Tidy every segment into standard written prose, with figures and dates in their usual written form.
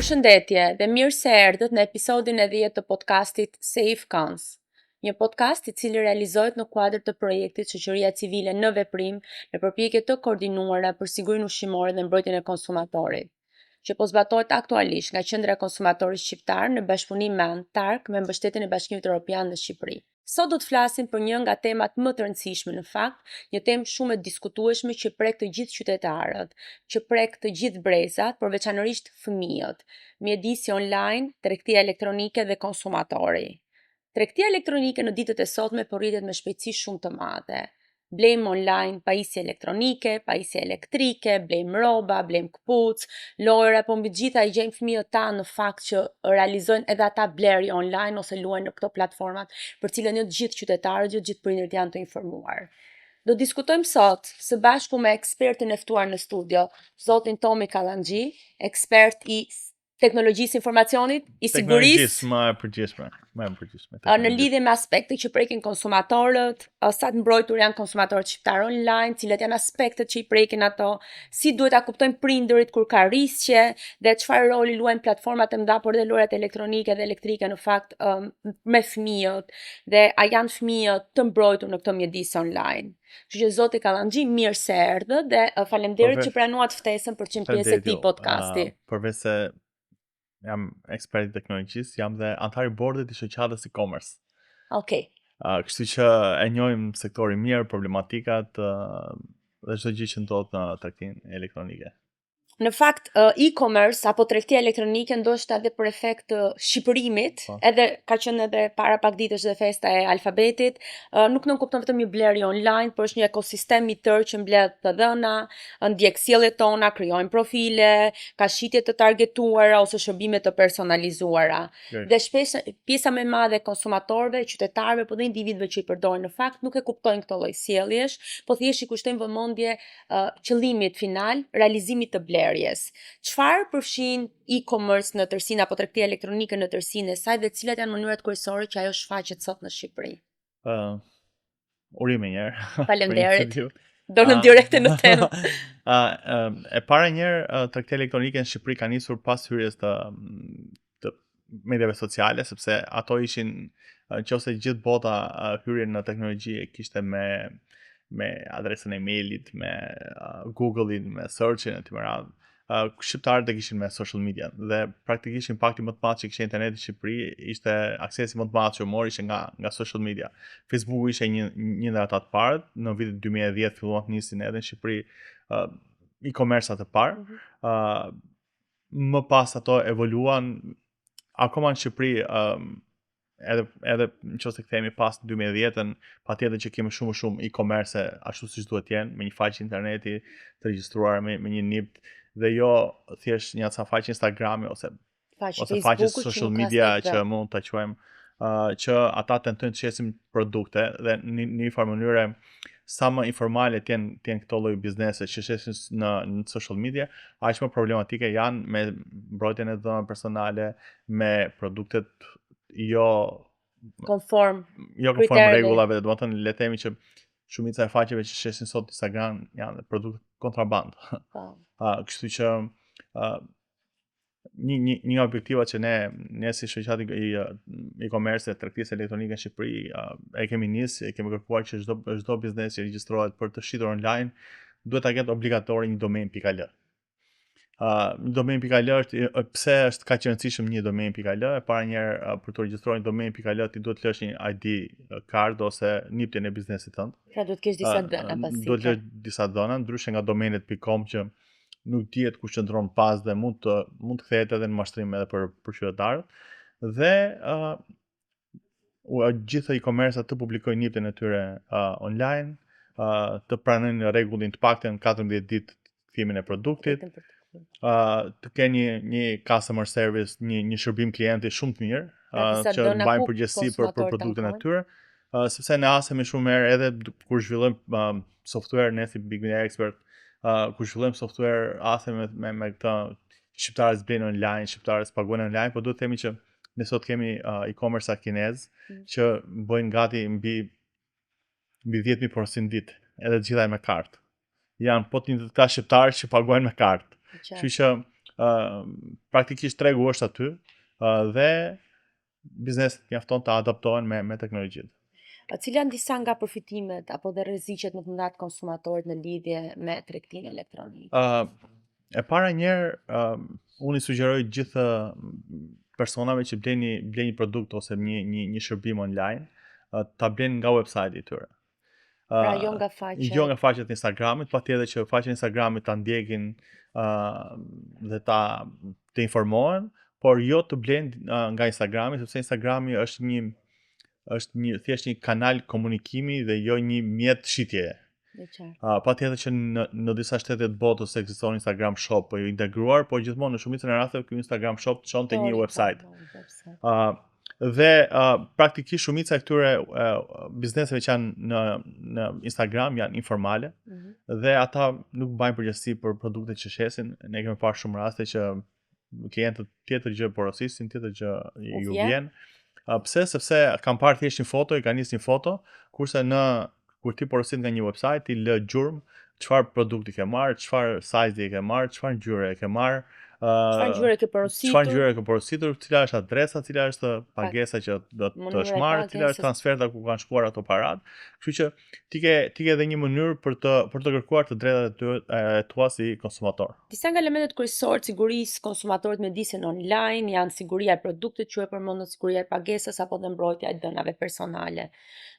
Përshëndetje dhe mirë se erdhët në episodin e 10 të podcastit Safe Cons, një podcast i cili realizohet në kuadër të projektit Shoqëria Civile në Veprim në përpjekje të koordinuara për sigurinë ushqimore dhe mbrojtjen e konsumatorit, që po zbatohet aktualisht nga Qendra e Konsumatorit Shqiptar në bashkëpunim me Antark me mbështetjen e Bashkimit Evropian në Shqipëri. Sot do të flasim për një nga temat më të rëndësishme në fakt, një temë shumë e diskutueshme që prek të gjithë qytetarët, që prek të gjithë brezat, por veçanërisht fëmijët, mjedisi online, tregtia elektronike dhe konsumatori. Tregtia elektronike në ditët e sotme po rritet me shpejtësi shumë të madhe. Blejmë online pajisje elektronike, pajisje elektrike, blejmë roba, blejmë këpucë, lojra, po mbi gjitha i gjejmë fëmijët tanë në fakt që realizojnë edhe ata blerje online ose luajnë në këto platformat për cilën jo të gjithë qytetarët, jo të gjithë prindërit janë të informuar. Do diskutojmë sot së bashku me ekspertin e ftuar në studio, zotin Tomi Kallaxhi, ekspert i teknologjisë informacionit, i sigurisë, më e përgjithshme. Në lidhje me aspektet që prekin konsumatorët, sa të mbrojtur janë konsumatorët shqiptar online, cilat janë aspektet që i prekin ato, si duhet ta kuptojnë prindërit kur ka rrisje, dhe çfarë roli luajnë platformat e mëdha por dhe lojrat elektronike dhe elektrike në fakt me fëmijët, dhe a janë fëmijët të mbrojtur në këtë mjedis online. Kështu që zoti Kallaxhi, mirë se erdhët dhe faleminderit që pranuat ftesën për të qenë pjesë e këtij podcasti. Përveç se jam ekspert i teknologjisë, jam dhe antar i bordit i shoqatës e-commerce. Okej. Kështu që e njohim sektorin mirë, problematikat dhe çdo gjë që ndodh në tregtinë elektronike. Në fakt, e-commerce apo tregtia elektronike ndoshta edhe për efekt të shqipërimit, edhe ka qenë edhe para pak ditësh dhe festa e alfabetit, nuk kupton vetëm një blerje online, por është një ekosistem i tërë që mbledh të dhëna, ndjek sjelljet tona, krijojnë profile, ka shitje të targetuara ose shërbime të personalizuara. Dhe shpesh pjesa më e madhe e konsumatorëve, qytetarëve, po dhe individëve që i përdorin në fakt nuk e kuptojnë këtë lloj sjelljesh, po thjesht i kushtojnë vëmendje qëllimit final, realizimit të blerjes. Çfarë përfshin e-commerce në tërsinë apo tregtia elektronike në tërsinë e saj dhe cilat janë mënyrat kryesore që ajo shfaqet sot në Shqipëri? Urime njerë. Faleminderit. Dorëm direkte në temë. E para njerë, tregtia elektronike në Shqipëri ka nisur pas hyrjes të mediave sociale, sepse ato ishin, nëse gjithë bota hyrjen në teknologji e kishte me adresën e mailit, me Google-in, me search-in e të mëradhë. Shqiptarët e kishin me social media dhe praktikisht impakti më të madh që kishte interneti në Shqipëri ishte aksesi më të madh që mori ishte nga social media. Facebooku ishte një ndër ata të parët, në vitin 2010 filluan të nisin edhe në Shqipëri e-commerce të parë. Më pas ato evoluan akoma në Shqipëri, edhe nëse kthehemi pas 2010-ën, patjetër që kemi shumë e-commerce ashtu siç duhet të jenë, me një faqe interneti të regjistruar me një NIP dhe jo thjesht një faqe Instagrami ose faqe social media që mund ta quajmë që ata tentojnë të shesin produkte dhe në një farë mënyre sa më informale të jenë këto lloj biznese që shesin në social media, aq më problematike janë me mbrojtjen e dhënave personale, me produktet jo konform rregullave, domethënë le të themi që shumica e faqeve që shesin sot Instagram janë produkte kontraband. Kështu që një nga objektivat që ne si shoqati i e-commerce e tregtisë elektronike në Shqipëri e kemi kërkuar që çdo biznes që regjistrohet për të shitur online duhet ta ketë obligatore një domain.al. Një domain.al është pse është kaq e rëndësishëm një domain.al? E para njerë për të regjistruar një domain.al ti duhet të lësh një ID card ose NIP-in e biznesit tënd. Pra duhet të kesh disa dhëna pasi. Duhet të lësh disa dhëna, ndryshe nga domenet.com që nuk dihet ku qëndron pas dhe mund të kthehet edhe në mashtrim edhe për qytetarët. Dhe gjithë e-commerce të publikojnë NIP-in e tyre online, të pranojnë rregullin të paktën 14 ditë kthimin e produktit. Të kenë një customer service, një shërbim klienti shumë të mirë, që mbajnë përgjegjësi për produktin e tyre, sepse ne hasemi shumë herë edhe kur zhvillojmë software, ne si Big Media Expert, kur zhvillojmë software hasemi me këtë shqiptarët blejnë online, shqiptarët paguajnë online, por duhet të themi që ne sot kemi e-commerce kinez që bëjnë gati mbi 10.000 porosin ditë, edhe të gjitha me kartë. Janë po të shqiptarë që paguajnë me kartë. Kështu që praktikisht tregu është aty dhe bizneset mjafton të adaptohen me teknologjitë. Cilat janë disa nga përfitimet apo dhe rreziqet më të mëdha të konsumatorit në lidhje me tregtinë elektronike? E para njerë, unë i sugjeroj gjithë personave që bleni një produkt ose një shërbim online, ta blenë nga website-i i tyre. Pra jo nga faqet. Jo nga faqet e Instagramit, patjetër që faqen e Instagramit ta ndjekin dhe të informohen, por jo të blenë nga Instagrami, sepse Instagrami është thjesht një kanal komunikimi dhe jo një mjet shitjeje. Patjetër që në disa shtete të botës ekziston Instagram Shop po i integruar, por gjithmonë në shumicën e rasteve ky Instagram Shop çon te një website. Dhe praktikisht shumica e këtyre bizneseve që janë në Instagram janë informale dhe ata nuk bajnë përgjegjësi për produktet që shesin. Ne kemi parë shumë raste që klientët tjetër gjë porosisin, tjetër gjë ju vjen. Pse? Sepse kam parë thjesht një foto, i ka nis një foto, kurse kur ti porosit nga një website, ti lë gjurmë çfarë produkti ke marrë, çfarë size ke marrë, çfarë ngjyre ke marrë, çfarë ngjyre ke porositur, cila është adresa, cila është pagesa që do të është marrë, cila është transferta ku kanë shkuar ato parat. Kështu që ti ke edhe një mënyrë për të kërkuar të drejtat e tua si konsumator. Disa nga elementet kryesor të sigurisë konsumatorit me disjen online janë siguria e produktit, quhet përmendur siguria e pagesës apo dhe mbrojtja e dënave personale.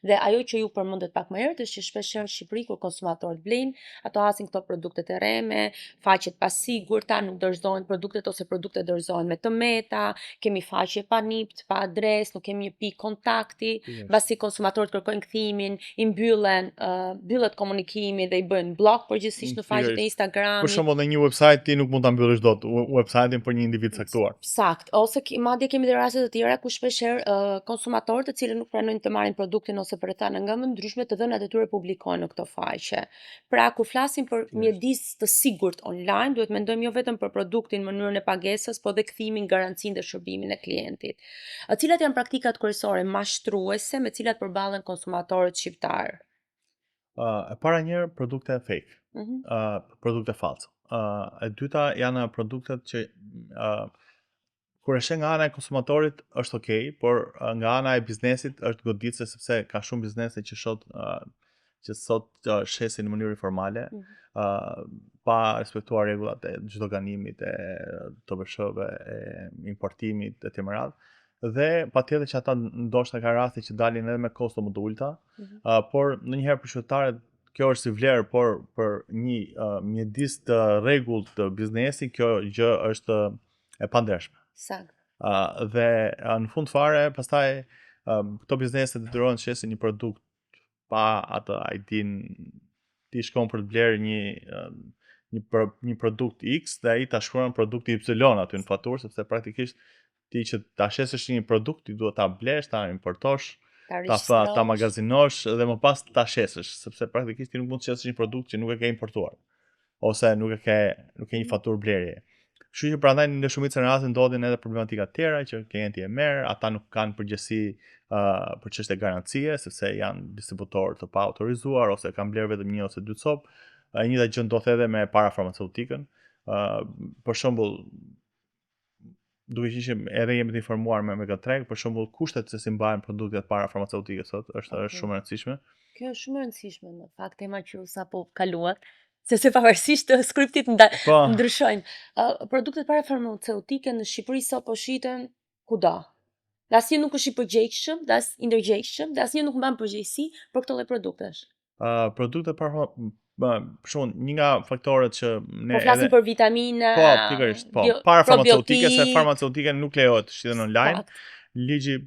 Dhe ajo që ju përmendet pak më herët është që shpeshherë në Shqipëri kur konsumatorët blejnë, ato hasin këto produktet e rreme, faqet pasigurta, nuk dorëzohen produktet ose produktet dorëzohen me tëmeta, kemi faqe pa nipt, pa adresë, nuk kemi një pikë kontakti, mbasi konsumatorët kërkojnë kthimin, i mbyllet komunikimi dhe i bëjnë blok përgjithsisht në faqet e Instagramit. Për shembull në një website ti nuk mund ta mbyllësh dot website-in për një individ caktuar. Sakt, ose madje kemi dhe raste të tjera ku shpeshherë konsumatorët të cilët nuk pranojnë të marrin produktin ose për rrethana nga më ndryshme të dhënat e tyre publikohen në këto faqe. Pra kur flasim për mjedis të sigurt online, duhet mendojmë jo vetëm për produktin, mënyrën e pagesës, po dhe kthimin, garancinë dhe shërbimin e klientit. Cilat janë praktikat kryesore mashtruese me cilat përballen konsumatorët shqiptar? E para njëherë produkte fake, produkte false. E dyta janë produktet që kur është nga ana e konsumatorit është okay, por nga ana e biznesit është goditse sepse ka shumë biznese që sot shesin në mënyrë informale, pa respektuar rregullat e çdoganimit, e TBSH-ve, e importimit etj. Dhe patjetër që ata ndoshta ka raste që dalin edhe me kosto më të ulta, por ndonjëherë për qytetarët kjo është si vlerë, por për një mjedis të rregullt të biznesi kjo gjë është e pandershme. Sakt. Dhe në fund fare, pastaj këto biznese detyrohen të shesin një produkt pa atë ID-n, ti shkon për të blerë një produkt X dhe ai ta shkruan produkti Y aty në faturë, sepse praktikisht ti që ta shesësh një produkt, ti duhet ta blesh, ta importosh, ta magazinosh dhe më pas ta shesësh, sepse praktikisht ti nuk mund të shesësh një produkt që nuk e ke importuar ose nuk e ke një faturë blerje. Kështu që prandaj në shumicën e rasteve ndodhin edhe problematika të tjera që klienti e merr, ata nuk kanë përgjegjësi për çështje garancie, sepse janë distributorë të paautorizuar ose kanë blerë vetëm një ose dy copë. E njëjta gjë ndodh edhe me parafarmaceutikën. Për shembull, duke qenë edhe jemi të informuar me këtë treg, për shembull kushtet se si mbahen produktet parafarmaceutike sot është shumë e rëndësishme. Kjo është shumë e rëndësishme në fakt, tema që sapo kaluat. Sepse pavarësisht të skriptit ndryshojnë. Produktet parafarmaceutike në Shqipëri sot po shiten kudo. Dhe asnjë nuk është i përgjegjshëm, dhe as i ndërgjegjshëm, dhe asnjë nuk mban përgjegjësi për këto lloj produktesh. Produktet për shembull, një nga faktorët që ne flasim për vitamina, pikërisht, parafarmaceutike, se farmaceutike nuk lejohet të shiten online. Ligji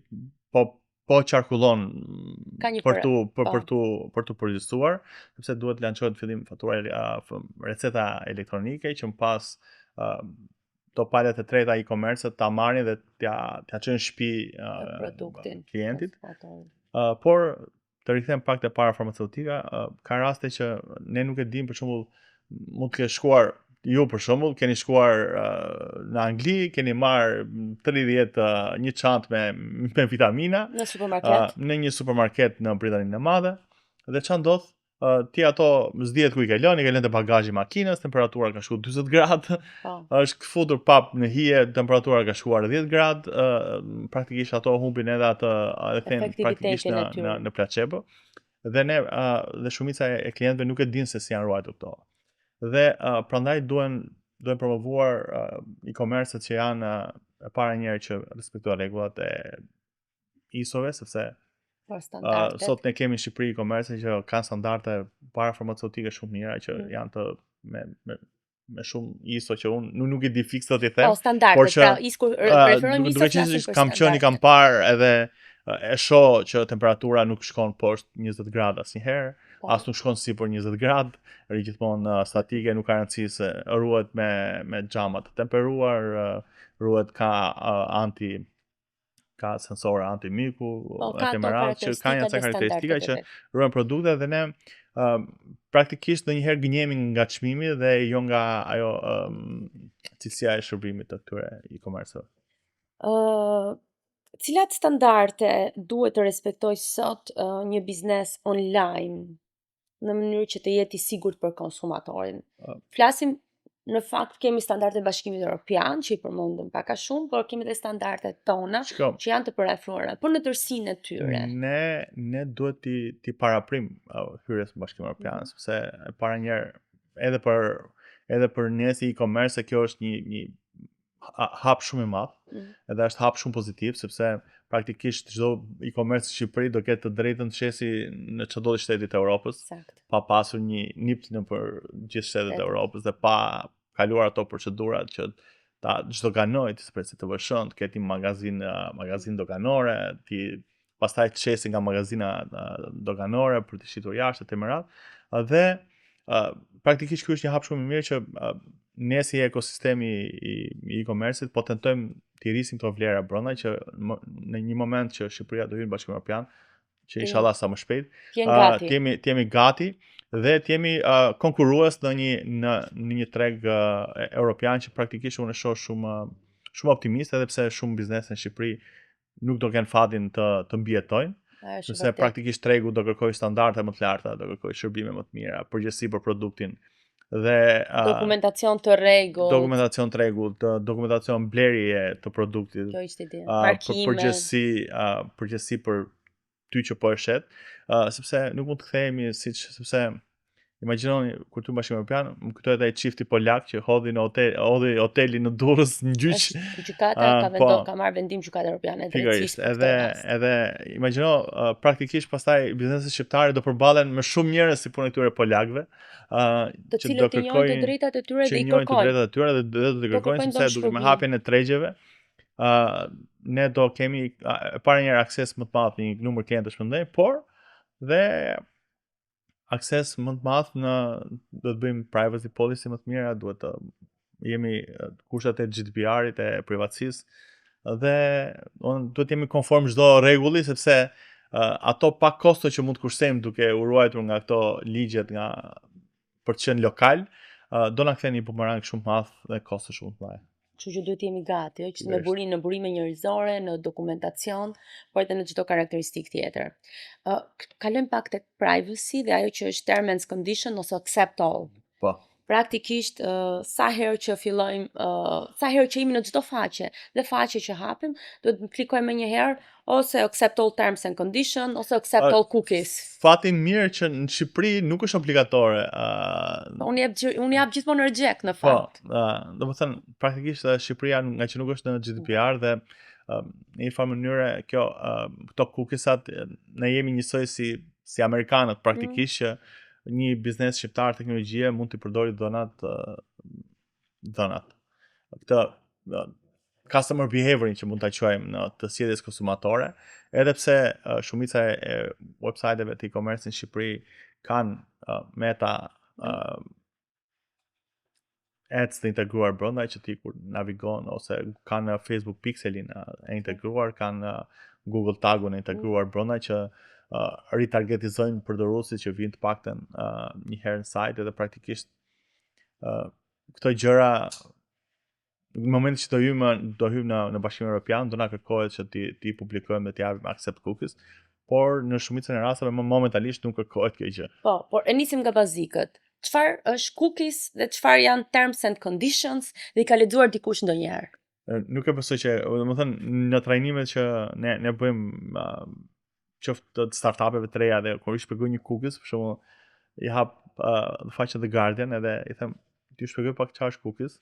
po qarkullon për tu përgjithësuar, sepse duhet lançohet në fillim fatura receta elektronike që më pas to palët e treta e-commerce ta marrin dhe t'ja çojnë në shtëpi klientit. Por të rikthehem pak te parafarmaceutika, ka raste që ne nuk e dim, për shembull, mund të kesh shkuar ju për shembull, keni shkuar në Angli, keni marrë 30 një çantë me vitamina në supermarket. Në një supermarket në Britaninë e Madhe, dhe ç'a ndodh? ti ato s'dihet ku i ke lënë te bagazhi i makinës, temperatura ka shkuar 40 gradë, është futur pap në hije, temperatura ka shkuar 10 gradë, praktikisht ato humbin edhe atë, them praktikisht në placebo. Dhe ne dhe shumica e klientëve nuk e dinë se si janë ruajtur këto. Dhe prandaj duhen promovuar e-commerce që janë e para njëherë që respektojnë rregullat e ISO-ve, sepse sot ne kemi në Shqipëri e-commerce që kanë standarde parafarmaceutike shumë mira që janë të me shumë ISO që unë nuk i di fiks të t'i them. Por që referojmë ISO flasim për kam qenë kam parë edhe e shoh që temperatura nuk shkon poshtë 20 gradë asnjëherë, as nuk shkon sipër 20 gradë, ri gjithmonë statike, nuk ka rëndësi se ruhet me xhama të temperuar, ruhet ka sensore anti-miku, anti-merat, që ka një karakteristika që ruhen produkte dhe ne praktikisht ndonjëherë gënjemi nga çmimi dhe jo nga ajo cilësia e shërbimit të këtyre e-commerce-eve. Cilat standarde duhet të respektojë sot një biznes online në mënyrë që të jetë i sigurt për konsumatorin? Flasim në fakt kemi standardet e Bashkimit Evropian që i përmendëm pak a shumë, por kemi edhe standardet tona që janë të përrafruara, por në tërësinë e tyre. Ne duhet ti paraprim hyrjes në Bashkimin Evropian, sepse e para njëherë edhe për ne si e-commerce kjo është një hap shumë i madh, edhe është hap shumë pozitiv, sepse praktikisht çdo e-commerce në Shqipëri do ketë të drejtën të shesi në çdo shtetit të Evropës, pa pasur një NIP nëpër gjithë shtetet e Evropës dhe pa kaluar ato procedurat që ta zhdoganoj të spresi të vëshën, të ketë magazin doganore, ti pastaj të shesi nga magazina doganore për të shitur jashtë të merat, dhe praktikisht ky është një hap shumë i mirë që ne si ekosistemi i e-commerce-it po tentojmë të rrisim këto vlera brenda që në një moment që Shqipëria do hyjë në Bashkimin Evropian, që inshallah sa më shpejt, të jemi gati dhe të jemi konkurrues në një treg europian që praktikisht unë e shoh shumë optimist, edhe pse shumë biznese në Shqipëri nuk do kenë fatin të mbijetojnë. Sepse praktikisht tregu do kërkoj standarde më të larta, do kërkoj shërbime më të mira, përgjegjësi për produktin dhe dokumentacion të rregullt, dokumentacion blerje të produktit. Kjo ishte ide. Markime. Përgjegjësi për ty që po e shet, sepse nuk mund të kthehemi sepse imagjinoni kur ty në Bashkimin Evropian, më kujtohet ai çifti polak që hodhi hoteli në Durrës në gjyq. Gjykata ka marrë vendim gjykata europiane drejtësisht. Edhe imagjino praktikisht pastaj bizneset shqiptare do përballen me shumë njerëz si punë këtyre polakëve, të cilët i njohin të drejtat e tyre dhe i kërkojnë. Dhe do të kërkojnë sepse duke me hapjen e tregjeve, ne do kemi para njëherë akses më të madh në një numër klientësh më ndaj, por dhe akses më të madh do të bëjmë privacy policy më të mira, duhet të jemi kushtet e GDPR-it e privatësisë dhe duhet jemi konform çdo rregulli sepse ato pa kosto që mund të kushtojmë duke u ruajtur nga këto ligjet për të qenë lokal, do na kthejnë një bumerang shumë të madh dhe kosto shumë të mëdha. Kështu që duhet jemi gati, që në burime njerëzore, në dokumentacion, por edhe në çdo karakteristikë tjetër. Kalojmë pak tek privacy dhe ajo që është terms and condition ose accept all. Po. Praktikisht sa herë që fillojmë, sa herë që jemi në çdo faqe dhe faqe që hapim, duhet të klikojmë menjëherë ose accept all terms and condition ose accept all cookies. Fatin mirë që në Shqipëri nuk është obligatore. Unë jap gjithmonë reject në fakt. Po, domethënë praktikisht Shqipëria nga që nuk është në GDPR dhe në një farë mënyrë këto cookiesat ne jemi njësoj si amerikanët praktikisht që një biznes shqiptar teknologjie mund të përdori dhënat. Këtë customer behaviorin që mund ta quajmë në të sjelljes konsumatore, edhe pse shumica e websiteve të e-commerce në Shqipëri kanë meta ads të integruar brenda që ti kur navigon ose kanë Facebook Pixelin e integruar, kanë Google Tagun e integruar brenda që retargetizojnë përdoruesit që vijnë të paktën një herë në site dhe praktikisht këto gjëra në momentin që do hyjmë në Bashkimin Evropian do na kërkohet që ti publikojmë dhe të japim accept cookies. por në shumicën e rasteve momentalisht nuk kërkohet kjo gjë. Po, por e nisim nga bazikët. Çfarë është cookies dhe çfarë janë terms and conditions dhe I ka lexuar dikush ndonjëherë? Nuk e besoj që, domethënë në trajnimet që ne bëjmë qoftë të startupeve të reja dhe kur I shpjegoj një cookies, për shembull, I hap faqen The Guardian edhe I them ti shpjegoj pak çfarë është cookies.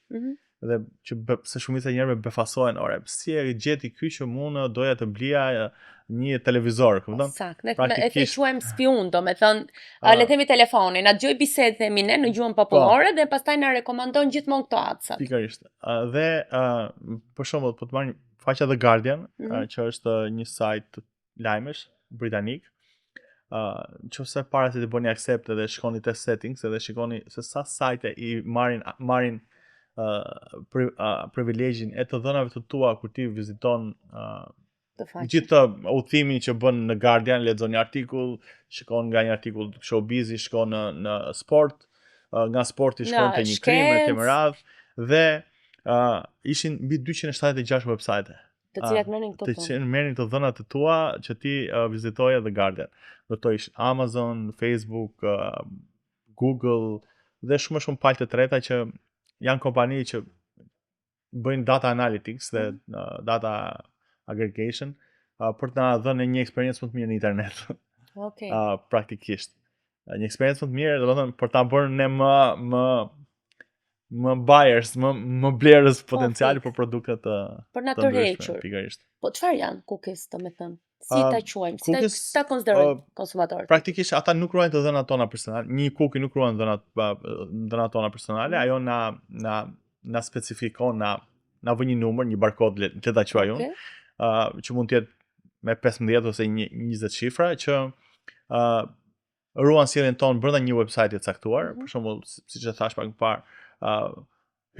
Dhe që se shumica e njerëzve befasohen, ore, si e gjeti ky që unë doja të blija një televizor, kupton? Sakt, ne e quajmë spiun, domethënë le themi telefonin, na dëgjoj bisedë themi ne në gjuhën popullore dhe pastaj na rekomandon gjithmonë këto acat. Pikërisht. Dhe për shembull, po të marrim faqja The Guardian, që është një sajt lajmesh britanik. Nëse para se të bëni accept dhe shkoni te settings edhe shikoni se sa sajte I marrin privilegjin e të dhënave të tua kur ti viziton gjithë udhimin që bën në Guardian, lexon një artikull, shikon nga një artikull showbizi, shkon në sport, nga sporti shkon te një krim e të radh dhe ishin mbi 276 websajte. Të cilat merrin këto punë. Të merrin të dhënat të tua që ti vizitoje The Guardian. Do të ishin Amazon, Facebook, Google dhe shumë palë të treta që janë kompani që bëjnë data analytics dhe data aggregation për të na dhënë një eksperiencë më të mirë në internet. Okej. Praktikisht. Një eksperiencë më të mirë, domethënë për ta bërë ne më buyers, më blerës potenciali për produkte të për na tërhequr. Pikërisht. Po çfarë janë cookies, domethënë? Si ta quajmë? Si ta konsiderojmë konsumatorët? Praktikisht ata nuk ruajnë të dhënat tona personale. Një cookie nuk ruan dhënat tona personale, ajo na specifikon, na vë një numër, një barkod le ta quaj unë, që mund të jetë me 15 ose 20 shifra që ruan sjelljen tonë brenda një websajti të caktuar, për shembull, siç e thash pak më parë,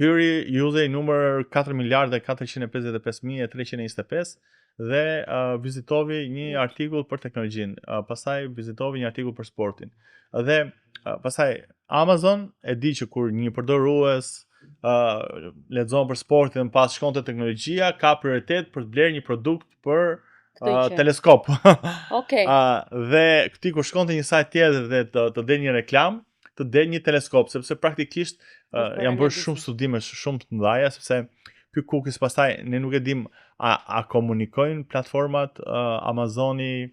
hyri useri numër 4.455.325 dhe vizitovi një artikull për teknologjinë, pastaj vizitovi një artikull për sportin. Dhe pastaj Amazon e di që kur një përdorues lexon për sportin dhe pas shkon te teknologjia, ka prioritet për të blerë një produkt për teleskop. Okej. Dhe ti kur shkon te një sajt tjetër dhe të del një reklam, të del një teleskop, sepse praktikisht janë bërë shumë studime shumë të mëdha, sepse ky cookies pastaj ne nuk e dim a komunikojnë platformat Amazoni,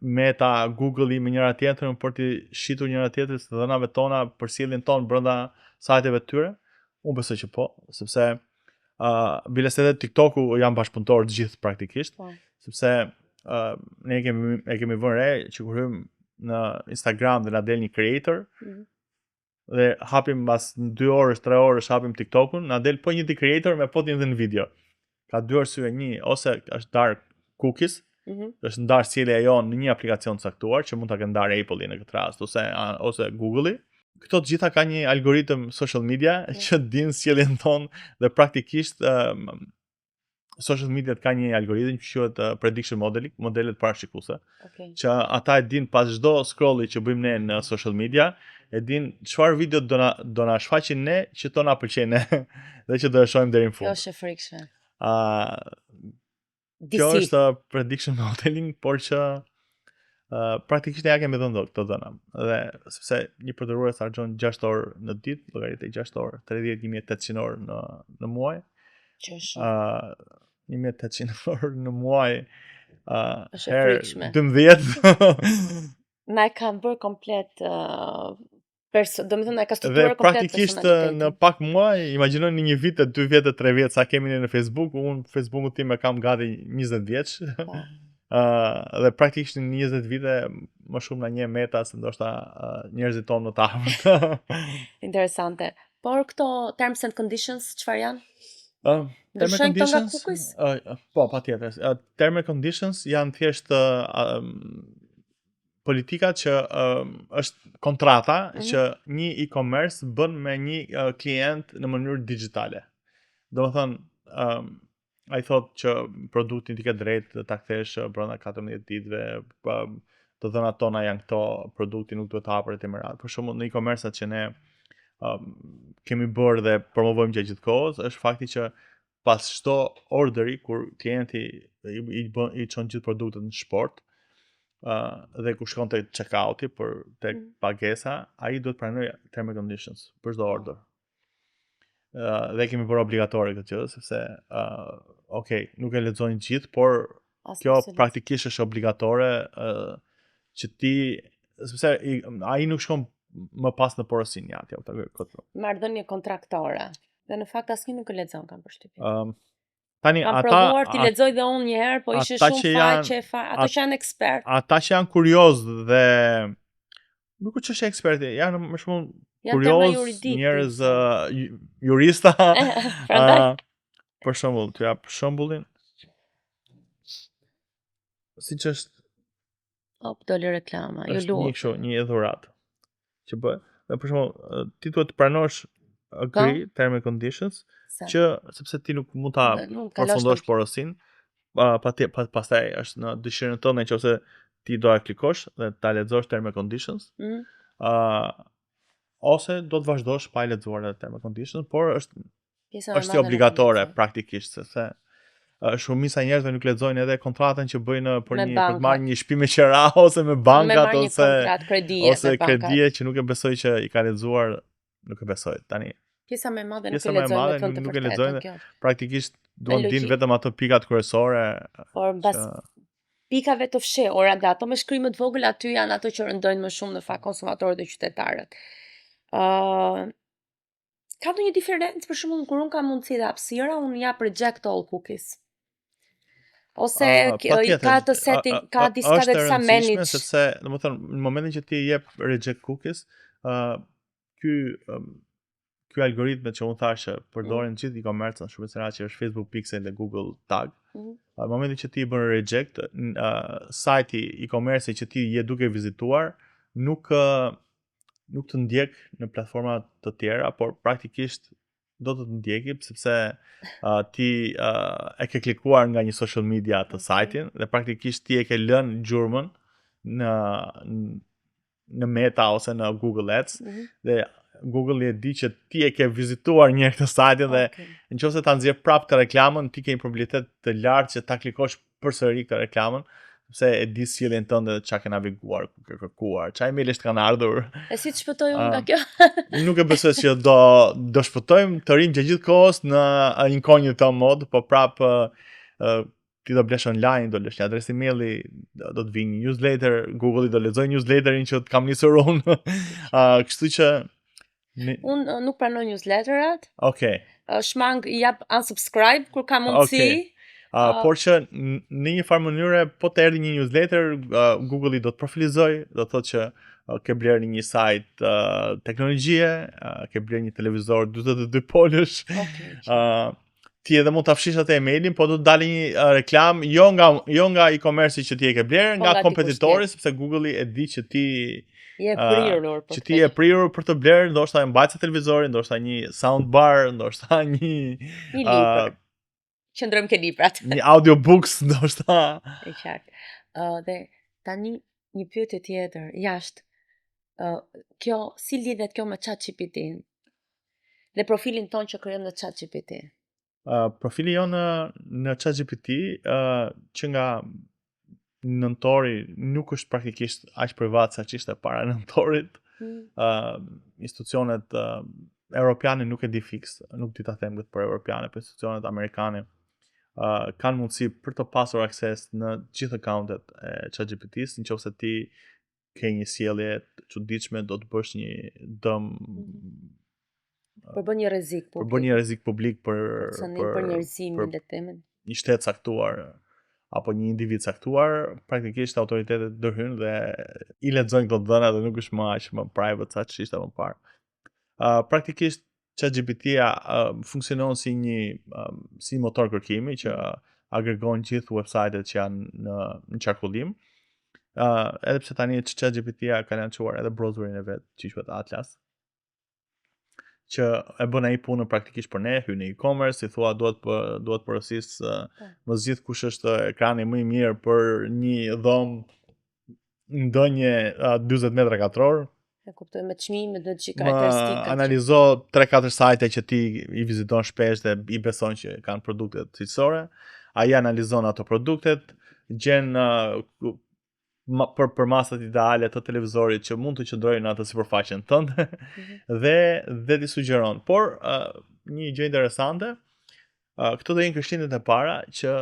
Meta, Google-i me njëra tjetrën për të shitur njëra tjetrës të dhënave tona për sjelljen tonë brenda sajteve të tyre? Unë besoj që po, sepse biles edhe TikToku janë bashkëpunëtorë të gjithë praktikisht, sepse ne e kemi vënë re që kur hym në Instagram dhe na del një creator, dhe hapim mbas 2 orësh, 3 orësh hapim TikTokun, na del po një creator me po një video. Ka dy arsye, një ose është dark cookies, është ndarë sjellja jonë në një aplikacion caktuar që mund ta ketë ndarë Apple-i në këtë rast ose Google-i. Këto të gjitha ka një algoritëm social media që din sjelljen tonë dhe praktikisht social media ka një algoritëm që quhet prediction modeling, modelet parashikuese. Që ata e din pas çdo scrolli që bëjmë ne në social media, e din çfarë video do na shfaqin ne që to na pëlqejnë ne dhe që do e shohim deri në fund. Kjo është e frikshme. Kjo është prediction modeling, por që praktikisht ne ja kemi dhënë këto dhëna. Dhe sepse një përdorues harxhon 6 orë në ditë, llogaritë 6 orë, 30.800 orë në muaj. Që është 1.800 orë në muaj. Është e frikshme. 12. Na e kam bërë komplet do të thënë ka studiuar komplet. Dhe praktikisht në pak muaj, imagjinoni një vit, 2 vjet, 3 vjet sa kemi ne në Facebook, unë Facebookun tim e kam gati 20 vjeç. Dhe praktikisht në 20 vite më shumë na njeh Meta se ndoshta njerëzit tonë më të afërt. Interesante. Por këto terms and conditions çfarë janë? Terms and conditions? Po, patjetër. Terms and conditions janë thjesht politika që është kontrata që një e-commerce bën me një klient në mënyrë digjitale. Domethënë, ai thotë që produktin ti ke drejt ta kthesh brenda 14 ditëve, të dhënat tona janë këto, produkti nuk duhet të hapet e merat. Për shembull, në e-commerce që ne kemi bërë dhe promovojmë gjatë gjithë kohës, është fakti që pas çdo orderi kur klienti i çon gjithë produktet në shport, dhe kur shkon te check-outi për tek pagesa, ai duhet pranojë terms and conditions për çdo order. Dhe kemi bërë obligatore këtë gjë, sepse okay, nuk e lexojnë gjithë, por kjo praktikisht është obligatore që ti, sepse ai nuk shkon më pas në porosin aty këtë. Marrëdhënie kontraktore. Dhe në fakt asnjë nuk e lexon, kam përshtypjen. Tani kam provuar ti lexoj dhe unë një herë, po ishte shumë faqe, ato që janë ekspert. Ata që janë kurioz dhe nuk është çështje eksperti, janë më shumë kurioz, njerëz jurista. Për shembull, t'ju jap shembullin. Siç është doli reklama, ju lutem. Një dhuratë që bëhet. Dhe për shembull, ti duhet të pranosh agree terms and conditions që sepse ti nuk mund ta përfundosh porosin, pastaj është në dëshirën tënde nëse ti do ta klikosh dhe ta lexosh terms and conditions. Ose do të vazhdosh pa e lexuar edhe terms and conditions, por është obligatore praktikisht, sepse shumica e njerëzve nuk lexojnë edhe kontratën që bëjnë për të marrë një shtëpi me qira ose me bankat ose kredie që nuk e besoj që i ka lexuar, nuk e besoj. Tani pjesa më e madhe nuk e lexojnë. Praktikisht duan të dinë vetëm ato pikat kryesore. Por mbas pikave të fshehura, ato me shkrim të vogël aty janë ato që rëndojnë më shumë në fakt konsumatorët dhe qytetarët. Ka ndonjë diferencë për shembull kur un kam mundësi dhe hapësira, un jap reject all cookies. Ose ka të setting, ka diçka të sa manage. Sepse, domethënë, në momentin që ti jep reject cookies, ky algoritme që unë thashë përdoren gjithë e-commerce në shumë sera që është Facebook Pixel dhe Google Tag. Në momentin që ti bën reject, sajti e-commerce që ti je duke vizituar nuk të ndjek në platforma të tjera, por praktikisht do të ndjeki sepse ti e ke klikuar nga një social media të sajtin dhe praktikisht ti e ke lënë gjurmën në Meta ose në Google Ads dhe Google e di që ti e ke vizituar një këtë sajtin dhe nëse ta nxjerr prapë të reklamën, ti ke një probabilitet të lartë që ta klikosh përsëri këtë reklamën, sepse e di sjelljen tënde çka ke naviguar, ku ke kërkuar, çfarë email-ish kanë ardhur. E si të shpëtoj unë nga kjo? Nuk e besoj se do shpëtojmë të rinë gjithkohës në incognito mode, po prapë ti do blesh online, do lësh një adresë emaili, do të vinë një newsletter, Google-i do lexojë newsletterin që të kam nisur unë. Kështu që unë nuk pranoj newsletterat. Okej. Shmang jap unsubscribe kur kam mundësi. Por që në një farë mënyre, po të erdhi një newsletter, Google-i do të profilizoj, do të thotë që ke bler një sajt teknologjie, ke bler një televizor 42 polësh, ti edhe mund të afshish atë emailin, po do të dalë një reklam jo nga e-commerce që ti e ke bler, nga kompetitori, sepse Google-i e di që ti je prirur që ti je prirur për të bler, ndoshta e mbajtse televizorin, ndoshta një soundbar, ndoshta një libër. Qëndrojmë ke librat. Një audiobooks, ndoshta. E qartë. Dhe tani një pyetje tjetër, jashtë. Kjo si lidhet kjo me ChatGPT-n? Dhe profilin ton që krijojmë në ChatGPT. Profili jonë në ChatGPT që nga nëntori nuk është praktikisht aq privat sa që ishte para nëntorit. Institucionet europiane nuk e di fiks, nuk di ta them këtë për europiane, por institucionet amerikane kanë mundësi për të pasur akses në gjithë accountet e ChatGPT-s, nëse ti ke një sjellje të çuditshme, do të bësh një dëm për bën një rrezik publik. Për bën një rrezik publik për njerëzimin le të themi. Një shtet caktuar apo një individ caktuar, praktikisht autoritetet ndërhyjnë dhe i lexojnë këto dhëna dhe nuk është më aq më private sa ç'ishte më parë. Praktikisht ChatGPT-ja funksionon si një motor kërkimi që agregon gjithë website-et që janë në qarkullim. Edhe pse tani ChatGPT-ja ka lançuar edhe browserin e vet, që quhet Atlas, që e bën ai punën praktikisht për ne, hyn në e-commerce, i thua duhet porosis më zgjidh kush është ekrani më i mirë për një dhomë ndonjë 40 metra katror. E kuptoj, me çmime dhe Më karakteristikat. analizo 3-4 sajte që ti i viziton shpesh dhe i beson që kanë produkte cilësore. Ai analizon ato produktet, gjen për masat ideale të televizorit që mund të qëndrojnë në atë sipërfaqen tënde dhe ti sugjeron. Por një gjë interesante, këto do jenë krishtinët e para që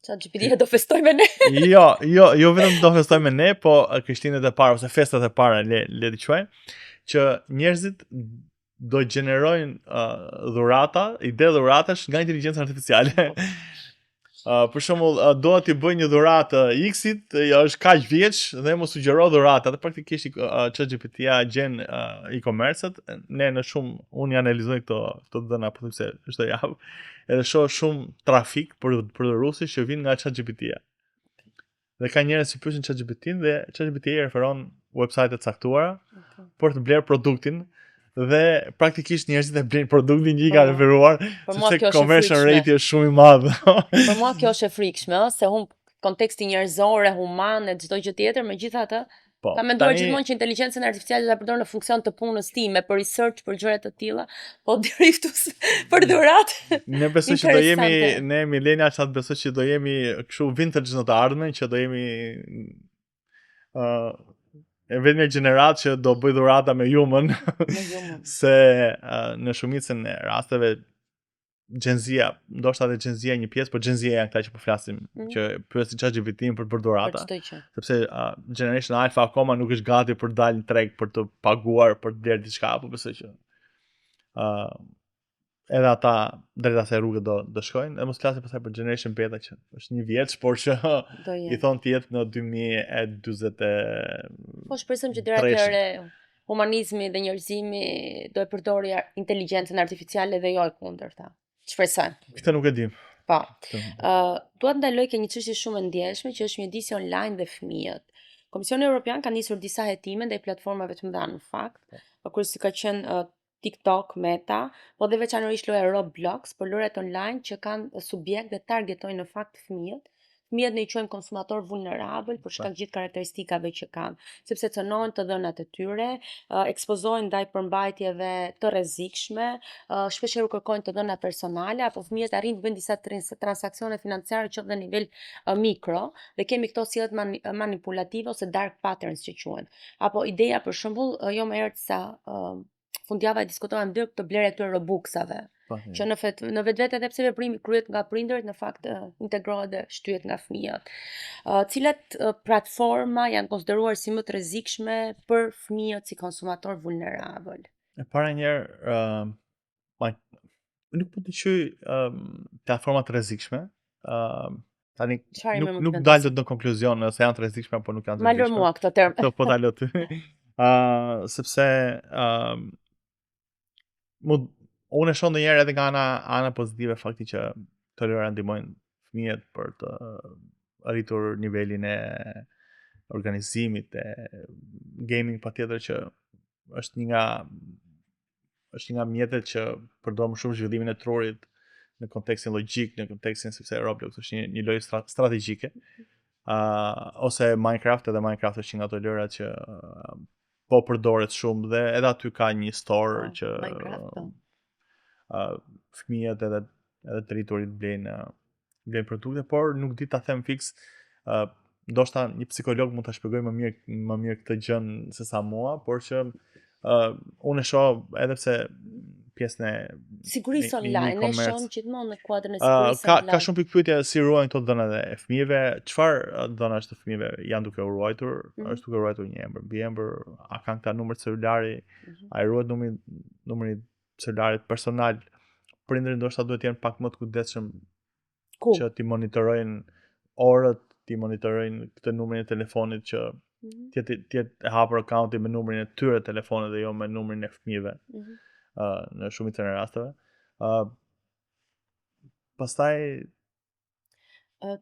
ChatGPT do festoj me ne. jo vetëm do festoj me ne, po krishtinët e para ose festat e para le t'i quajmë, që njerëzit do gjenerojnë ide dhuratash nga inteligjenca artificiale. Për shembull, dua t'i bëj një dhuratë X-it, është kaq vjeç dhe më sugjero dhuratë. Atë praktikisht ChatGPT-ja gjen e-commerce-at, ne në shumë unë analizoj këto dhëna po thjesht çdo javë. Edhe shoh shumë trafik për rusish që vijnë nga ChatGPT-ja. Dhe ka njerëz që pyesin ChatGPT-n dhe ChatGPT i referon website-e caktuara për të bler produktin. Dhe praktikisht njerëzit e blejnë produktin që i ka referuar, sepse conversion rate është shumë i madh. Për mua kjo është e frikshme, se humb konteksti njerëzor, human e çdo gjë tjetër, megjithatë, kam menduar gjithmonë që inteligjencën artificiale ta përdor në funksion të punës time, për research, për gjëra të tilla, po driftus për dhuratë. Ne besoj që do jemi, ne millennials atë besoj që do jemi kështu vintage në të ardhmen, që do jemi e vetëm gjenerat që do bëj dhurata me humën, se në shumicën e rasteve Gen Z-ja, ndoshta edhe Gen Z-ja një pjesë, por Gen Z-ja janë këta që po flasim, që pyesin ChatGPT-n për dhurata. Sepse Generation Alpha akoma nuk është gati për dalë në treg për të paguar për të blerë diçka, apo besoj që edhe ata drejt asaj rrugë do shkojnë. E mos flasim pastaj për Generation Beta që është një vjeç, por që i thon të jetë në 2040. Po shpresojmë që deri atëherë humanizmi dhe njerëzimi do e përdori inteligjencën artificiale dhe jo e kundërta. Shpresoj. Këtë nuk e dim. Po. Dua të ndaloj ke një çështje shumë e ndjeshme që është mjedisi online dhe fëmijët. Komisioni Evropian ka nisur disa hetime ndaj platformave të mëdha në fakt, kurse ka qenë TikTok, Meta, po dhe veçanërisht loja Roblox, por lojrat online që kanë subjekt dhe targetojnë në fakt fëmijët. Fëmijët ne i quajmë konsumator vulnerabël për shkak gjithë karakteristikave që kanë, sepse cënojnë të dhënat e tyre, ekspozohen ndaj përmbajtjeve të rrezikshme, shpeshherë kërkojnë të dhëna personale, apo fëmijët arrin të bëjnë disa transaksione financiare që në nivel mikro, dhe kemi këto sillet manipulative ose dark patterns që quhen. Apo ideja për shembull, jo më herët sa fundjava e diskutojmë ndër këtë blerje të Robuxave, që në vetvete edhe pse veprimi kryhet nga prindërit, në fakt integrohet dhe shtyhet nga fëmijët. Cilat platforma janë konsideruar si më të rrezikshme për fëmijët si konsumator vulnerabël? E para njerë, nuk po të quaj platforma të rrezikshme. Tani nuk dalë në konkluzion nëse janë të rrezikshme apo nuk janë të rrezikshme. Ma lër mua këtë term. Po ta lë ty. Sepse unë e shoh ndonjëherë edhe nga ana pozitive fakti që këto lojra ndihmojnë fëmijët për të arritur nivelin e organizimit e gaming, patjetër që është një nga mjetet që përdor më shumë zhvillimin e trurit në kontekstin logjik, në kontekstin sepse Roblox është një lojë strategjike. Ose Minecraft, edhe Minecraft është një nga ato lojra që po përdoret shumë dhe edhe aty ka një store që fëmijët edhe të rriturit blejnë produkte, por nuk di ta them fiks. Ndoshta një psikolog mund ta shpjegojë më mirë këtë gjën se sa mua, por që unë e shoh edhe pse pjesën e sigurisë online, ne shohim gjithmonë në kuadrin e sigurisë online. Ka shumë pikpyetje si ruajnë këto dhëna e fëmijëve, çfarë dhënash të fëmijëve janë duke u ruajtur, është duke ruajtur një emër, mbi emër, a kanë këta numër celulari, a i ruhet numri celularit personal. Prindërit ndoshta duhet të jenë pak më të kujdesshëm që ti monitorojnë orët, ti monitorojnë këtë numrin e telefonit që tjetë e hapur accounti me numrin e tyre telefonit dhe jo me numrin e fëmijëve. Në shumicën e rasteve. Pastaj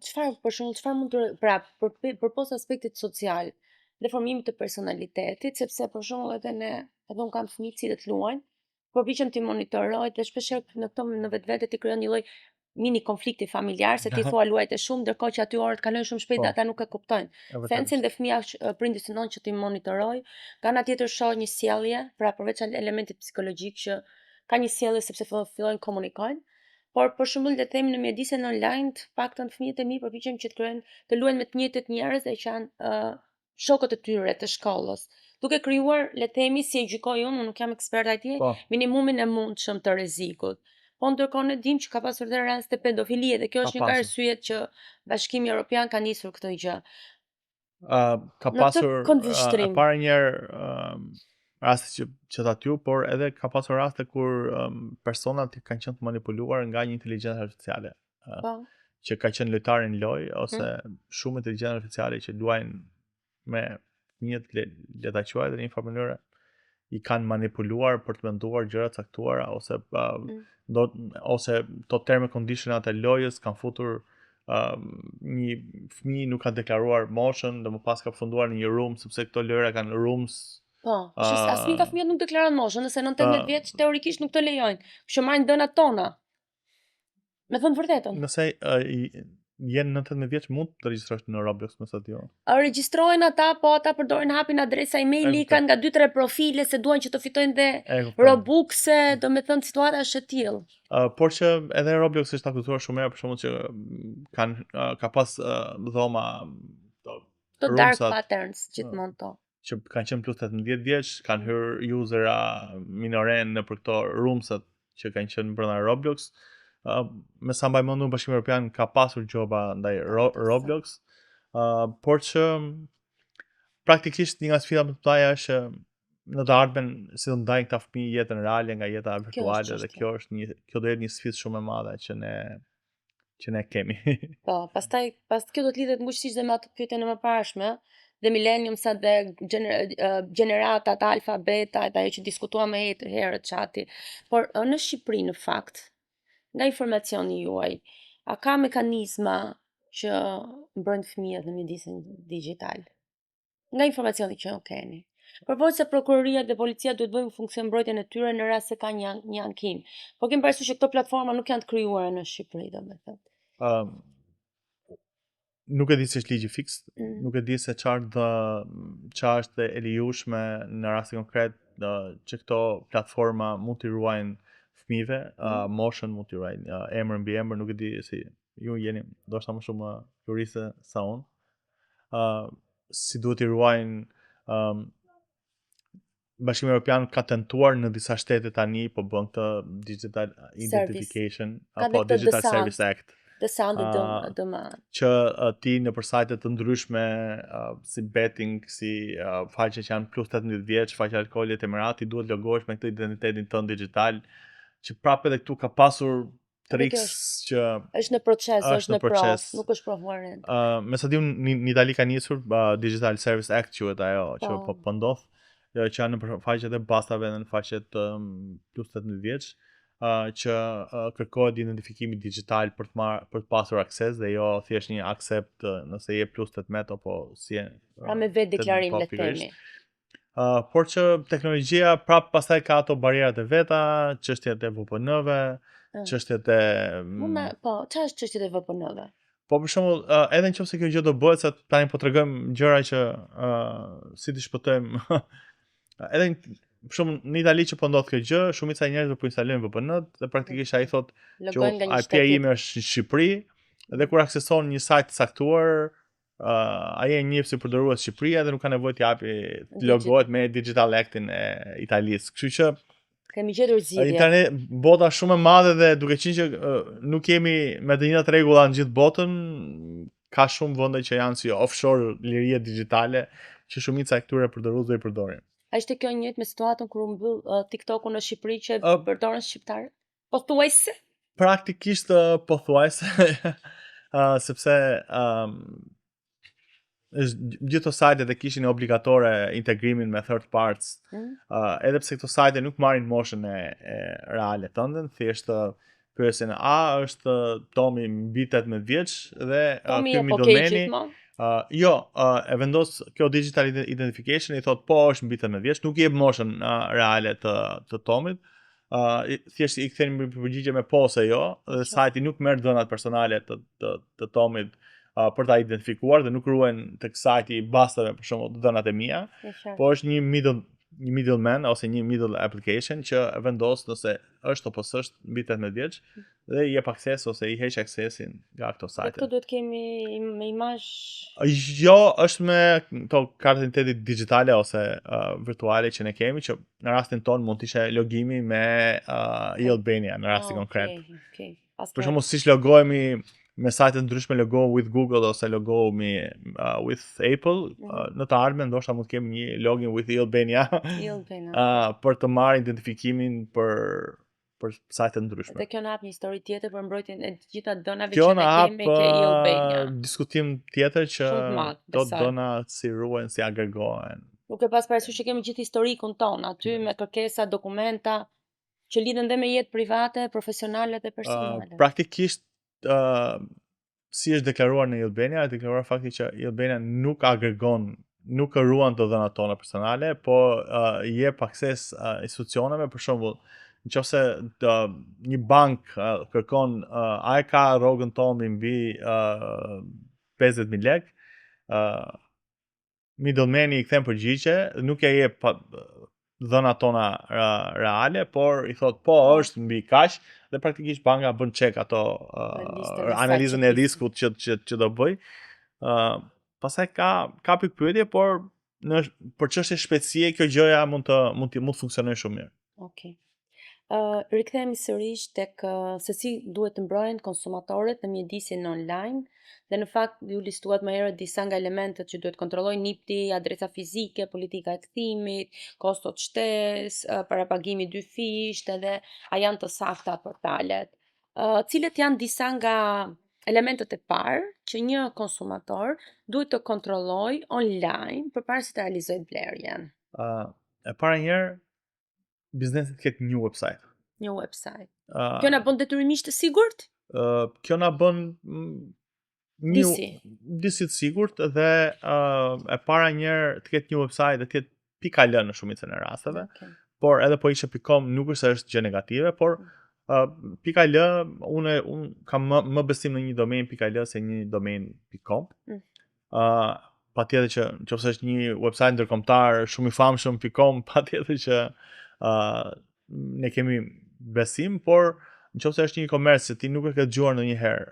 çfarë mund të përpos aspektit social dhe formimit të personalitetit, sepse për shembull edhe un kam fëmijë që luajnë, por piqem ti monitoroj dhe shpeshherë në vetvete ti krijon një lloj mini konflikti familjar se ti thua luajte shumë ndërkohë që aty orët kalojnë shumë shpejt dhe ata nuk e kuptojnë sensin dhe fëmia prindi synon që ti monitoroj, ka ana tjetër shoh një sjellje, pra përveç elementit psikologjik që ka një sjellje sepse fillojnë komunikojnë, por për shembull le të themi në mjedisin online, të paktën fëmijët e mi përpiqen që të krijojnë të luajnë me të njëjtët njerëz që janë shokët e tyre të shkollës, duke krijuar le të themi si e gjykoj unë nuk jam ekspert atje, minimumin e mundshëm të rrezikut. Po ndërkohë ne dimë që ka pasur dhe raste pedofilie dhe kjo është një nga arsyet që Bashkimi Evropian ka nisur këtë gjë. Ka pasur para një raste që t'aty, por edhe ka pasur raste kur personat kanë qenë të manipuluar nga një inteligjencë artificiale. Që ka qenë lojtarë në lojë ose shumë inteligjencë artificiale që luajnë me fëmijët le ta quajë në një farë mënyrë i kanë manipuluar për të menduar gjëra të caktuara ose to term and conditionat e lojës kanë futur një fëmijë nuk ka deklaruar moshën dhe më pas ka përfunduar në një room sepse këto lojra kanë rooms. Po, asnjë nga fëmijët nuk deklaron moshën, nëse 19 vjeç teorikisht nuk të lejojnë. Kështu marrin dhënat tona. Me thënë vërtetën. Nëse jenë 19 vjeç mund të regjistrohesh në Roblox me sa di unë. Regjistrohen ata, po ata përdorin hapin adresa emaili, kanë nga 2-3 profile se duan që të fitojnë dhe Robux-e, domethënë situata është e tillë. Por që edhe Roblox është akuzuar shumë herë për shkakun që ka pas dhoma to dark patterns gjithmonë to. Që kanë qenë plus 18 vjeç, kanë hyrë usera minoren në për këto roomsat që kanë qenë brenda Roblox. Me sa mbaj mend unë Bashkimi Evropian ka pasur gjoba ndaj Roblox, por që praktikisht një nga sfidat më të mëdha është në të ardhmen si do ndajnë këta fëmijë jetën reale nga jeta virtuale dhe kjo do jetë një sfidë shumë e madhe që ne kemi. Po, pastaj kjo do të lidhet ngushësisht dhe me atë pyetjen e mëparshme dhe millenniumsat dhe gjeneratat alfa, beta, ajo që diskutuam herët çati. Por në Shqipëri në fakt, nga informacioni juaj, a ka mekanizma që mbrojnë fëmijët në mjedisin digital? Nga informacioni që keni. Përveç se prokuroria dhe policia duhet bëjnë funksion mbrojtjen e tyre në rast se ka një ankim. Po kemi parasysh që këto platforma nuk janë të krijuara në Shqipëri, domethënë. Nuk e di se është ligji fiks, nuk e di se çfarë është e lejueshme në rastin konkret që këto platforma mund t'i ruajnë fëmijëve, moshën mund t'i ruajnë, emër mbi emër, nuk e di si ju jeni ndoshta më shumë juriste sa unë. Si duhet t'i ruajnë Bashkimi Evropian ka tentuar në disa shtete tani po bën këtë digital identification apo Digital Service Act. Që ti në për sajte të ndryshme si betting, si faqe që janë plus 18 vjeç, faqe alkooli e temerati, duhet logohesh me këtë identitetin tënd digital, që prapë edhe këtu ka pasur triks që është në proces, është në provë, nuk është provuar rend. Me sa di unë në Itali ka nisur Digital Service Act quhet ajo që po ndodh, që janë në faqet e bastave dhe në faqet plus 18 vjeç. Që kërkohet identifikimi digital për të pasur akses dhe jo thjesht një accept nëse je plus 18 apo si je. Pra me vetë deklarim le të themi. Por që teknologjia prapë pastaj ka ato barierat e veta, çështjet e VPN-ve, çështjet e Po, çfarë është çështjet e VPN-ve? Po për shembull, edhe nëse kjo gjë do bëhet, se tani po tregojmë gjëra që si të shpëtojmë edhe për shumë në Itali që po ndodh kjo gjë, shumica e njerëzve po instalojnë VPN-t dhe praktikisht ai thotë që IP-ja ime është në Shqipëri dhe kur akseson një sajt të caktuar, ai e njeh si përdorues Shqipëria dhe nuk ka nevojë të japi të logohet me Digital Act-in e Italisë. Kështu që kemi gjetur zgjidhje. Internet bota shumë e madhe dhe duke qenë që nuk kemi me të njëjtat rregulla në gjithë botën, ka shumë vende që janë si offshore lirie digjitale që shumica e këtyre përdoruesve i përdorin. A ishte kjo njëjtë me situatën kur u mbyll TikToku në Shqipëri që përdoren shqiptarë? Pothuajse? Praktikisht pothuajse, sepse gjithë sajtet e kishin obligatore integrimin me third parts, edhe pse këto sajte nuk marrin moshën e reale tënde, thjesht pyesin a është Tomi mbi 18 vjeç dhe ky domeni. Jo, e vendos kjo digital identification i thot po është mbi 18 vjeç, nuk jep moshën reale të Tomit, thjesht i kthejnë përgjigje me po ose jo, dhe sajti nuk merr dhënat personale të Tomit për ta identifikuar dhe nuk ruajnë tek sajti i bastave për shembull dhënat e mia, po është një middleman ose një middle application që vendos nëse është apo s'është mbi 18 vjeç dhe i jep akses ose i heq aksesin nga këto sajte. Këtu duhet kemi me imazh. Jo, është me to kartë identiteti digjitale ose virtuale që ne kemi, që në rastin ton mund të ishte logimi me e-Albania në rastin konkret. Okay. Për shembull, siç logohemi me sajte ndryshme, logo with Google ose logo with Apple, në të ardhmen ndoshta mund të kemi një login with e-Albania për të marrë identifikimin për sajte ndryshme. Dhe kjo na hap një histori tjetër për mbrojtjen e të gjitha donave që ne kemi ke e-Albania. Diskutim tjetër që do dona si ruhen, si agregohen. Nuk e pas parasysh që kemi gjithë historikun ton aty me kërkesa, dokumenta që lidhen dhe me jetë private, profesionale dhe personale. Praktikisht si është deklaruar në e-Albania, është deklaruar fakti që e-Albania nuk agregon, nuk ruan të dhënat tona personale, po i jep akses institucioneve, për shembull, nëse një bank kërkon a e ka rrogën tonë mbi 50.000 lekë, middlemani i kthen përgjigje, nuk ja jep dhënat tona reale, por i thot po është mbi kaq, dhe praktikisht banka bën check ato analizën e riskut që do bëj. Pastaj ka pikpyetje, por për çështje shpejtësie kjo gjëja mund të funksionojë shumë mirë. Okej. Rikthehemi sërish tek se si duhet të mbrohen konsumatorët në mjedisin online, dhe në fakt ju listuat më herët disa nga elementet që duhet kontrolloj NIPT-i, adresa fizike, politika e kthimit, kostot shtesë, parapagimi dy fisht, edhe a janë të sakta portalet. Cilet janë disa nga elementet e parë që një konsumator duhet të kontrolloj online përpara se të realizojë blerjen? E para njëherë, biznesit ketë një website. Një website. Kjo na bën detyrimisht të sigurt? Kjo na bën disi të sigurt, dhe e para njëherë të ketë një website dhe të ketë .al në shumicën e rasteve. Por edhe po ishte .com nuk është se është gjë negative, por .al unë kam më besim në një domain .al se një domain .com. Patjetër që nëse është një website ndërkombëtar shumë i famshëm .com, patjetër që ne kemi besim, por nëse është një e-commerce që ti nuk e ke dëgjuar ndonjëherë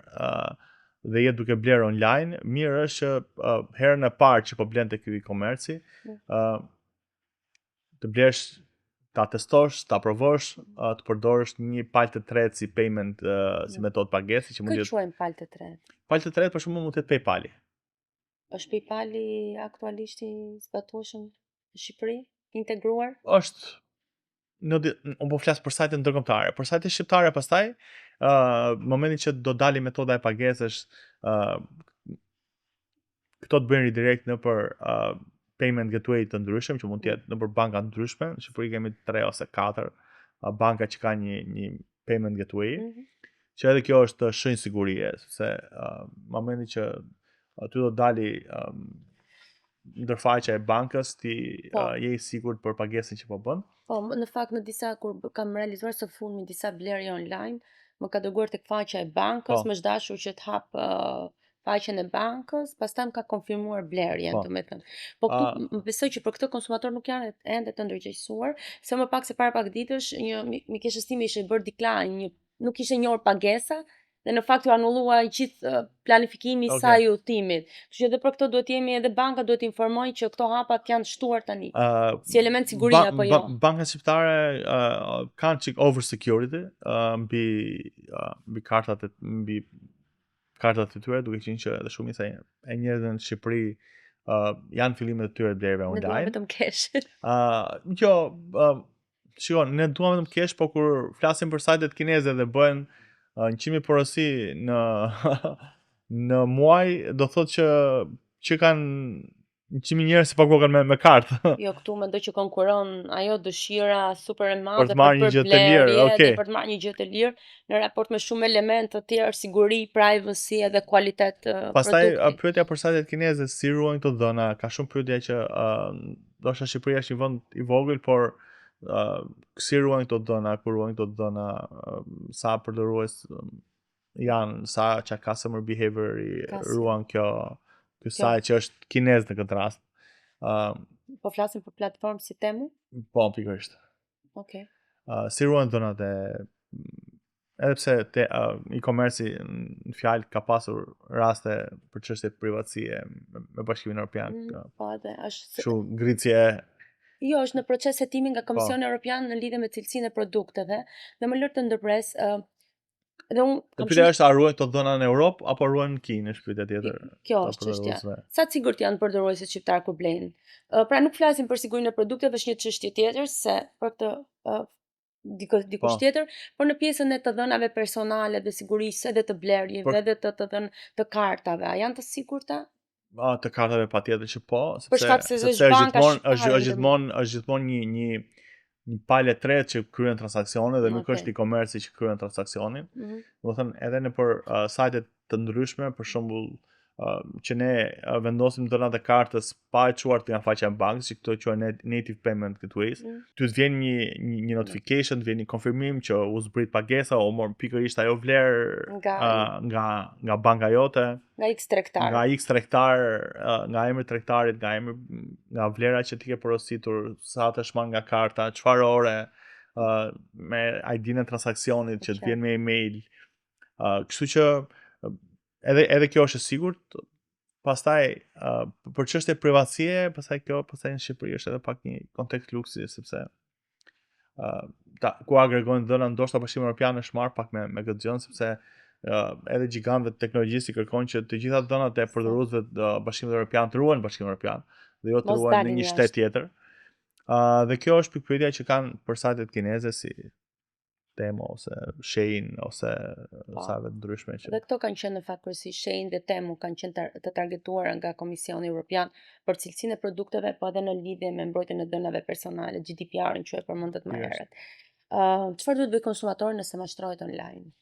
dhe je duke bler online, mirë është që herën e parë që po blen te ky e-commerce, të blesh, ta testosh, ta provosh, të përdorësh një palë të tretë si payment, si metodë pagese që mund të jetë. Kë quajmë palë të tretë? Palë të tretë për shembull mund të jetë PayPal-i. Është PayPal-i aktualisht i zbatueshëm në Shqipëri, integruar? Është unë po flas për sajtet ndërkombëtare. Për sajtet shqiptare pastaj, momentin që do dali metoda e pagesës, këto të bëjnë redirect nëpër payment gateway të ndryshëm që mund të jetë nëpër banka të ndryshme. Në Shqipëri kemi 3 ose 4 banka që kanë një payment gateway, që edhe kjo është shenjë sigurie, sepse momentin që aty do dali ndërfaqja e bankës, ti je i sigurt për pagesën që po bën. Po, në fakt në disa kur kam realizuar së fundmi disa blerje online, më ka dërguar tek faqja e bankës, më është dashur që të hap faqen e bankës, pastaj më ka konfirmuar blerjen, domethënë. Po këtu më besoj që për këtë konsumator nuk janë ende të ndërgjegjësuar, se më pak se para pak ditësh një mikeshëstimi ishte bërë decline, nuk ishte njohur pagesa, dhe në fakt u anullua gjithë planifikimi i saj udhëtimit. Kështu që edhe për këto duhet jemi, edhe banka duhet informojë që këto hapat janë shtuar tani. Si element sigurie apo jo? Bankat shqiptare kanë çik over security mbi kartat e tyre, duke qenë që edhe shumica e njerëzve në Shqipëri janë fillimet e tyre blerjeve online. Ne duam vetëm cash. Shikon, ne duam vetëm cash, po kur flasim për sajtet kineze dhe bëhen 100.000 porosi në muaj, do thotë që kanë 100.000 njerëz që paguhen me kartë. Jo, këtu mendoj që konkuron ajo dëshira super e madhe për të marrë një gjë të lirë, për të marrë një gjë të lirë në raport me shumë elemente të tjerë, siguri, privacy edhe kualitet produkti. Pastaj pyetja për sajtet kineze, si ruajnë këto dhëna, ka shumë pyetje që ndoshta Shqipëria është një vend i vogël, por si ruajnë këto dhëna, kur ruajnë këto dhëna, sa përdorues janë, sa që customer behavior i ruan ky site që është kinez në këtë rast. Po flasim për platformë si Temu? Po, pikërisht. Okej. Si ruajnë dhënat edhe pse e-commerce në fjalë ka pasur raste për çështje privatësie me Bashkimin Evropian. Po, edhe është kështu ngritje. Jo, është në proces hetimi nga Komisioni Evropian në lidhje me cilësinë e produkteve dhe më lër të ndërpres. Dhe unë pyetja është, a ruajnë këto dhëna në Europë apo ruajnë në Kinë, është pyetja tjetër. Kjo është çështja. Sa të sigurt janë përdoruesit shqiptar kur blejnë? Pra nuk flasim për sigurinë e produkteve, është një çështje tjetër se për këtë dikush tjetër, por në pjesën e të dhënave personale dhe sigurisë edhe të blerjeve edhe të dhënë të kartave, a janë të sigurta? Të kartave patjetër që po, sepse është gjithmonë një palë tretë që kryen transaksione dhe nuk është e-commerce që kryen transaksionin. Do të thënë edhe nëpër sajtet të ndryshme, për shembull, që ne vendosim dhënat e kartës pa e çuar nga faqja e bankës, që këto quhen native payment gateways. Ty të vjen një notification, të vjen një konfirmim që u zbrit pagesa o mor pikërisht ajo vlerë nga banka jote, nga X tregtar. Nga X tregtar, nga emri i tregtarit, nga vlera që ti ke porositur, sa të shman nga karta, çfarë ore, me ID-n e transaksionit që të vjen me email. Kështu që edhe kjo është e sigurt. Pastaj për çështje privatësie, pastaj në Shqipëri është edhe pak një kontekst luksi, sepse ku agregojnë dhëna, ndoshta Bashkimi Evropian është marrë pak me këtë gjë, sepse edhe gjigantët e teknologjisë kërkojnë që të gjitha dhënat e përdoruesve të Bashkimit Evropian të ruhen në Bashkimin Evropian dhe jo të ruhen në një shtet tjetër. Dhe kjo është pikpyetja që kanë për sajtet kineze si Temu ose Shein ose sajte ndryshme që. Dhe këto kanë qenë në fakt kryesisht Shein dhe Temu kanë qenë të targetuara nga Komisioni Evropian për cilësinë e produkteve, po edhe në lidhje me mbrojtjen e dhënave personale, GDPR-in që e përmendët më herët. Çfarë duhet bëj konsumatori nëse mashtrohet online?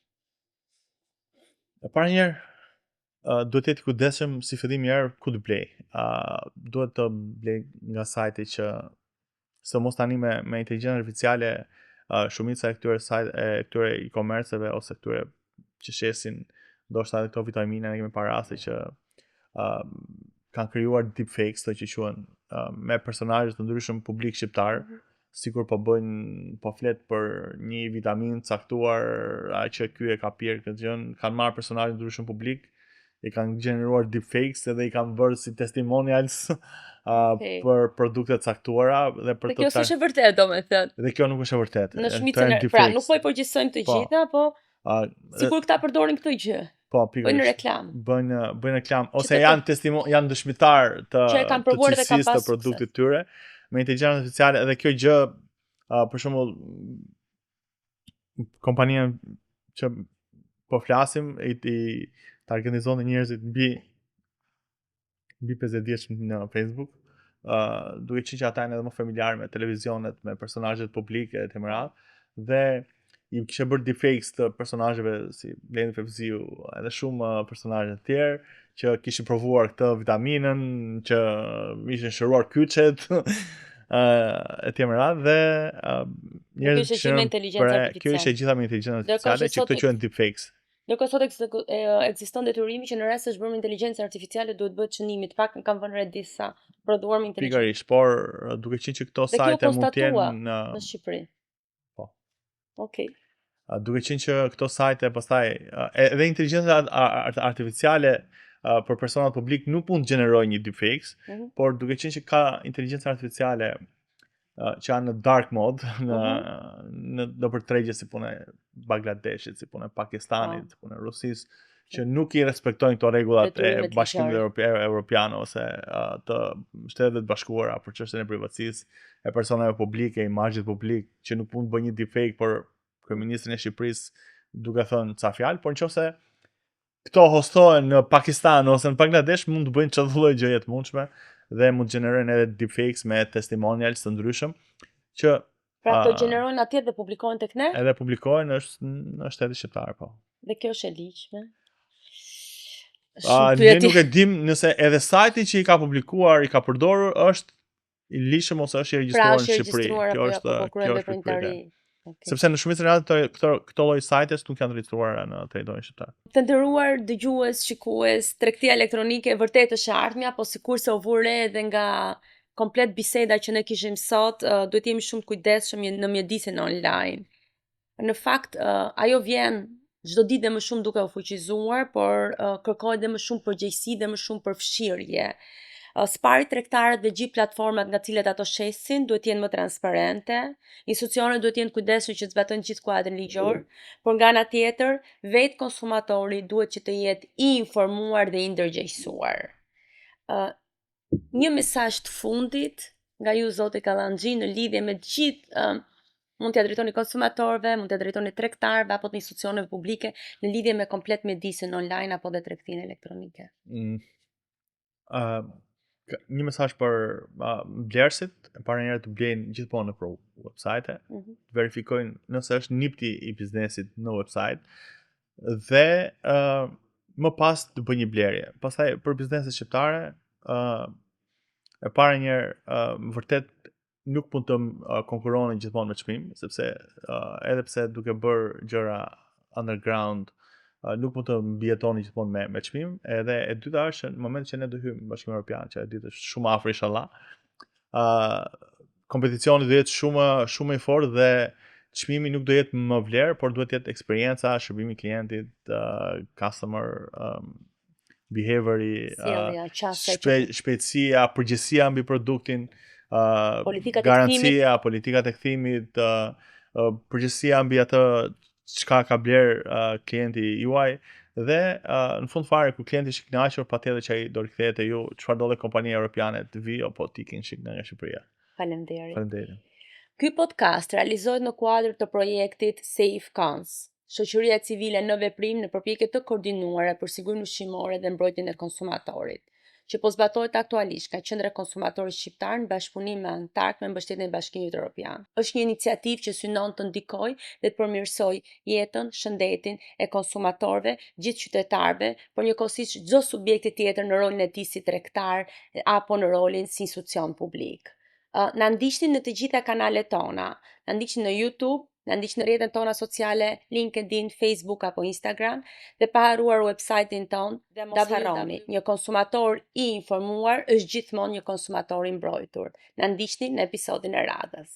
Para njëherë duhet të jetë kujdesshëm si fillim herë ku të blej. Duhet të blej nga sajte që sidomos tani me inteligjencën artificiale, shumica e këtyre e-commerceve ose këtyre që shesin ndoshta edhe këto vitamina, ne kemi para raste që kanë krijuar deepfakes, të që quhen me personazhe të ndryshëm publik shqiptar, sikur po flet për një vitaminë caktuar, që ky e ka pirë këtë gjën, kanë marrë personazhe të ndryshëm publik, i kanë gjeneruar deepfakes edhe i kanë bërë si testimonials për produkte caktuara dhe për kjo s'është e vërtetë, domethënë. Dhe kjo nuk është e vërtetë. Në shumicën pra nuk po i përgjigjsojmë të gjitha, po sikur këta përdorin këtë gjë. Po, pikërisht. Bëjnë reklam. Bëjnë reklam ose janë dëshmitar të cilësisë të produktit tyre me inteligjencë artificiale, edhe kjo gjë për shembull kompania që po flasim i targetizon njerëzit mbi 50 vjeç në Facebook, duke qenë që ata janë edhe më familjar me televizionet, me personazhet publike e të mëradh, dhe i kishte bërë deepfakes të personazheve si Blendi Fevziu, edhe shumë personazhe të tjerë që kishin provuar këtë vitaminën, që ishin shëruar kyçet e të mëradh, dhe njerëzit kjo ishte gjitha me inteligjencë artificiale që këto quhen deepfakes. Ndërkohë sot ekziston detyrimi që në rast se është bërë me inteligjencë artificiale duhet bëhet çnimi, të paktën kanë vënë re disa prodhuar me inteligjencë. Pikërisht, por duke qenë që këto sajte mund të jenë në Shqipëri. Po. Okej. Duke qenë që këto sajte pastaj edhe inteligjenca artificiale për personat publik nuk mund të gjenerojë një deepfakes, por duke qenë që ka inteligjencë artificiale që janë në dark mode, në për tregje si punë Bangladeshit, si punë Pakistanit, si punë Rusisë, që nuk i respektojnë këto rregullat e Bashkimit Evropian ose të Shteteve të Bashkuara për çështjen e privatësisë e personave publike, imazhit publik, që nuk mund të bëjë një deepfake për kryeministrin e Shqipërisë duke thënë ca fjalë, por nëse këto hostohen në Pakistan ose në Bangladesh, mund të bëjnë çdo lloj gjëje të mundshme dhe mund të gjenerojnë edhe deepfakes me testimonials të ndryshëm që pra to gjenerojnë atje dhe publikohen tek ne? Edhe publikohen në shtetin shqiptar, po. Dhe kjo është e ligjshme? Ne nuk e dim nëse edhe sajti që i ka publikuar, i ka përdorur është i lishëm ose është i Pra regjistruar në është i Shqipëri. regjistruar Kjo apo është po kryen kjo është veprimtari. pyetja. Okay. Sepse në shumicën e rasteve këto lloj sajtes nuk janë regjistruara në territorin shqiptar. Të nderuar dëgjues, shikues, tregtia elektronike vërtet është e ardhmja, po sikurse u vure edhe nga komplet biseda që ne kishim sot, duhet jemi shumë të kujdesshëm në mjedisin online. Në fakt, ajo vjen çdo ditë dhe më shumë duke u fuqizuar, por kërkohet dhe më shumë përgjegjësi dhe më shumë përfshirje. Spari tregtarët dhe gjithë platformat nga cilet ato shesin duhet jenë më transparente, institucionet duhet jenë kujdesshëm që të zbatojnë gjithë kuadrin ligjor, por nga ana tjetër, vetë konsumatori duhet që të jetë i informuar dhe i ndërgjegjësuar. Një mesazh të fundit nga ju zoti Kallanxhi në lidhje me të gjithë mund t'ia drejtoni konsumatorëve, mund t'ia drejtoni tregtarëve apo të institucioneve publike në lidhje me komplet mjedisin online apo dhe tregtinë elektronike. Një mesazh për blerësit, e para njëherë të blejnë gjithmonë nëpër websajte, të verifikojnë nëse është nipti i biznesit në website dhe më pas të bëjnë një blerje. Pastaj për bizneset shqiptare, e para njëherë vërtet nuk mund të konkurrohen gjithmonë me çmim, sepse edhe pse duke bërë gjëra underground nuk mund të mbijetoni gjithmonë me çmim, edhe e dyta është në moment që ne do hyjmë në Bashkimin Evropian, që e ditë është shumë afër inshallah. Kompeticioni do jetë shumë i fortë dhe çmimi nuk do jetë më vlerë, por duhet të jetë eksperjenca, shërbimi i klientit, customer behaviori, shpejtësia, përgjegjësia mbi produktin, garancia, politikat e kthimit, përgjegjësia mbi atë çka ka bler klienti juaj dhe në fund fare kur klienti është i kënaqur patjetër që ai do rikthehet te ju, çfarë do dhe kompania europiane të vi apo të ikin nga Shqipëria. Faleminderit. Faleminderit. Ky podcast realizohet në kuadër të projektit Safe Cons, shoqëria civile në veprim në përpjekje të koordinuara për sigurinë ushqimore dhe mbrojtjen e konsumatorit, që po zbatohet aktualisht nga Qendra e Konsumatorit Shqiptar në bashkëpunim me anëtarët me mbështetjen e Bashkimit Evropian. Është një iniciativë që synon të ndikojë dhe të përmirësojë jetën, shëndetin e konsumatorëve, gjithë qytetarëve, por njëkohësisht çdo subjekti tjetër në rolin e tij si tregtar apo në rolin si institucion publik. Na ndiqni në të gjitha kanalet tona, na ndiqni në YouTube, na ndiqni në rrjetet tona sociale, LinkedIn, Facebook apo Instagram, dhe pa haruar website-in ton, dhe mos harroni, një konsumator i informuar është gjithmonë një konsumator i mbrojtur. Na ndiqni në episodin e radhës.